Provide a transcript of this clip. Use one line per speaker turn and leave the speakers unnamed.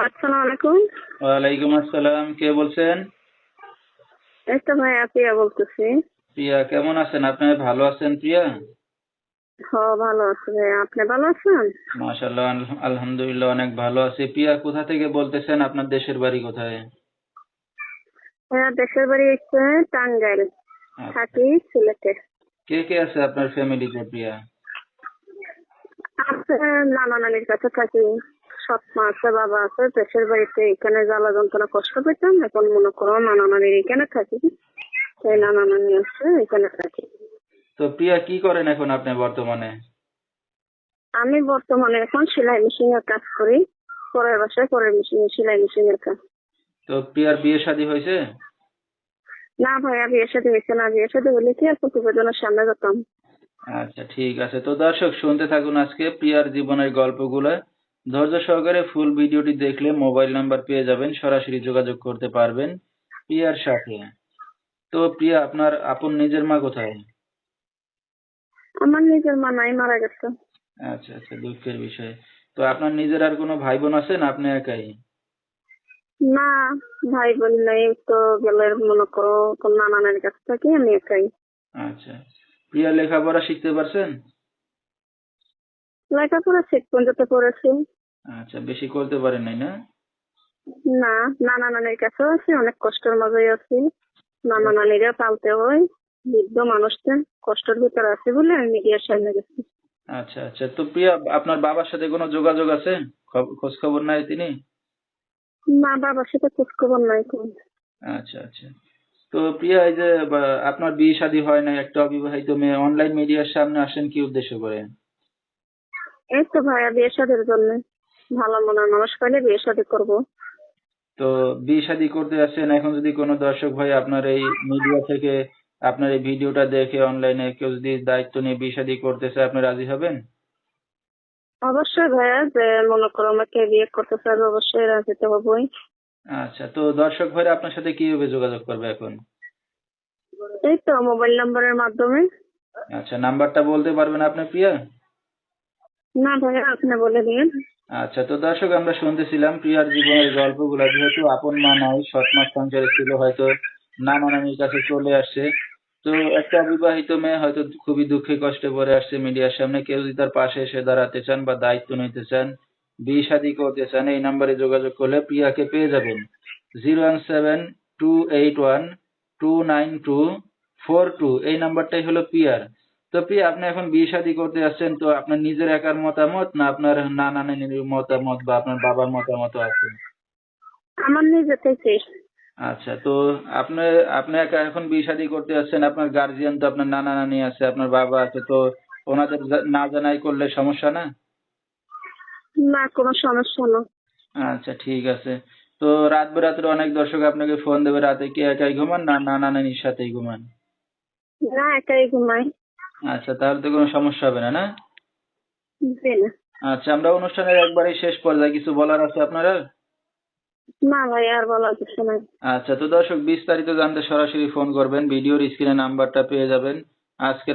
আসসালামু আলাইকুম।
ওয়ালাইকুম আসসালাম। কে বলছেন?
এই তো ভাই প্রিয়া বলতেছি।
প্রিয়া, কেমন আছেন আপনি? ভালো আছেন প্রিয়া?
ভালো আছি ভাই, আপনি ভালো আছেন?
মাশাআল্লাহ, আলহামদুলিল্লাহ অনেক ভালো আছি। প্রিয়া, কোথা থেকে বলতেছেন? আপনার দেশের বাড়ি কোথায়?
ভাইয়া দেশের বাড়ি হচ্ছে টাঙ্গাইল,
আচ্ছা।
থাকি সিলেটে।
কে কে আছে আপনার ফ্যামিলিতে প্রিয়া?
আছে, নানা নানির কাছে থাকি। সৎ মা আছে, বাবা আছে। দেশের বাড়িতে এখানে জ্বালা যন্ত্রণা কষ্ট পেতাম, এখন মনে করো নানা নানির এখানে থাকি। এই নানা নানি আছে, এখানে থাকি।
তো প্রিয়া, কি করেন এখন আপনি বর্তমানে?
আমি বর্তমানে এখন সেলাই মেশিন এর কাজ করি। পরের বাসায় পরের মেশিন, সেলাই মেশিন এর কাজ।
তো প্রিয়ার বিয়ে শাদী হয়েছে?
না ভাইয়া, বিয়ে শাদী হয়েছে না। বিয়ে শাদী হলে কি আর প্রতিবেদনের সামনে যেতাম।
আচ্ছা, ঠিক আছে। তো দর্শক, শুনতে থাকুন আজকে প্রিয়ার জীবনের গল্পগুলো। ধৈর্য সহকারে ফুল ভিডিওটি দেখলে মোবাইল নাম্বার পেয়ে যাবেন, সরাসরি যোগাযোগ করতে পারবেন প্রিয়ার সাথে। তো প্রিয়া, আপনার আপন নিজের মা কোথায়?
আমার নিজের মা নাই, মারা গেছে।
আচ্ছা আচ্ছা, দুঃখের বিষয়। তো আপনার নিজের আর কোনো ভাই বোন আছে না আপনি একাই?
না, ভাই বোন নাই তো। গেলে মনে করো কোন নানানের কাছ থেকে আমি একাই।
আচ্ছা। প্রিয়া, লেখাপড়া শিখতে পারছেন?
লেখাপড়া ঠিক পর্যন্ত পড়েছি।
আচ্ছা, বেশি করতে পারেন নাই না?
না, নানা নানির কাছেও আছি, অনেক কষ্টের মাঝেই আছি। নানা নানিরা পালতে হয়, বৃদ্ধ মানুষদের কষ্টের ভিতরে আছে বলে আমি মিডিয়ার সামনে গেছি।
আচ্ছা আচ্ছা। তো প্রিয়া, আপনার বাবার সাথে কোনো যোগাযোগ আছে? খোঁজ খবর নাই তিনি?
মা বাবার সাথে খোঁজ খবর নাই কোন।
আচ্ছা আচ্ছা। তো প্রিয়া, এই যে আপনার বিয়ে শাদী হয় না, একটা অবিবাহিত মেয়ে অনলাইন মিডিয়ার সামনে আসেন কি উদ্দেশ্য করে?
এই তো ভাইয়া বিয়ে শাদীর জন্য ভালো মনের মানুষ পাইলে বিয়ে শাদী করবো।
তো বিয়ে শাদী করতে আসছেন, এখন যদি কোনো দর্শক ভাই আপনার এই মিডিয়া থেকে আপনার এই ভিডিওটা দেখে অনলাইনে কেউ যদি দায়িত্ব নিয়ে বিয়ে শাদী করতে চায়, আপনি রাজি হবেন?
অবশ্যই ভাইয়া, যে মনে করো আমাকে বিয়ে করতে চাইবে অবশ্যই রাজি তো হবই।
আচ্ছা, তো দর্শক ভাইরা আপনার সাথে কিভাবে যোগাযোগ করবে এখন?
এই তো মোবাইল নাম্বারের মাধ্যমে।
আচ্ছা, নাম্বারটা বলতে পারবেন আপনি প্রিয়া?
না ভাইয়া, আপনি বলে দিন।
আচ্ছা, তো দর্শক, আমরা শুনতেছিলাম প্রিয়ার জীবনের গল্পগুলা। যেহেতু আপন মা নাই, সৎ মা সংসারে ছিল, হয়তো নানা নানির কাছে চলে আসছে। তো একটা অবিবাহিত মেয়ে হয়তো খুবই দুঃখে কষ্টে পড়ে আসছে মিডিয়ার সামনে। কেউ যদি তার পাশে এসে দাঁড়াতে চান বা দায়িত্ব নিতে চান, বিয়ে শাদী করতে চান, এই নাম্বারে যোগাযোগ করলে প্রিয়াকে পেয়ে যাবেন। 01728129242, এই নাম্বারটাই হলো প্রিয়ার। তো প্রিয়া, আপনি এখন বিয়ে শাদী করতে যাচ্ছেন, তো আপনার নিজের একার মতামত না আপনার নানা নানির মতামত বা আপনার বাবার মতামত আছে?
আমার নিজে থেকে।
আচ্ছা, তো আপনি আপনি একা এখন বিয়ে শাদী করতে যাচ্ছেন, আপনার গার্জিয়ান তো আপনার নানা নানি আছে, আপনার বাবা আছে, তো ওনাদের না জানাই করলে সমস্যা না?
না, কোনো সমস্যা না।
আচ্ছা, ঠিক আছে। তো রাত বেরাত্রে অনেক দর্শক আপনাকে ফোন দেবে, রাতে কি একাই ঘুমান না নানা নানির সাথেই ঘুমান?
না, একাই ঘুমাই।
আচ্ছা, তাহলে তো কোনো সমস্যা হবে না, না?
জি না।
আচ্ছা, আমরা অনুষ্ঠানের একবারেই শেষ পর্যায়ে, কিছু বলার আছে আপনারা?
না ভাই, আর বলার কিছু নাই।
আচ্ছা, তো দর্শক, বিস্তারিত জানতে সরাসরি ফোন করবেন, ভিডিওর স্ক্রিনে নাম্বারটা পেয়ে যাবেন। আজকের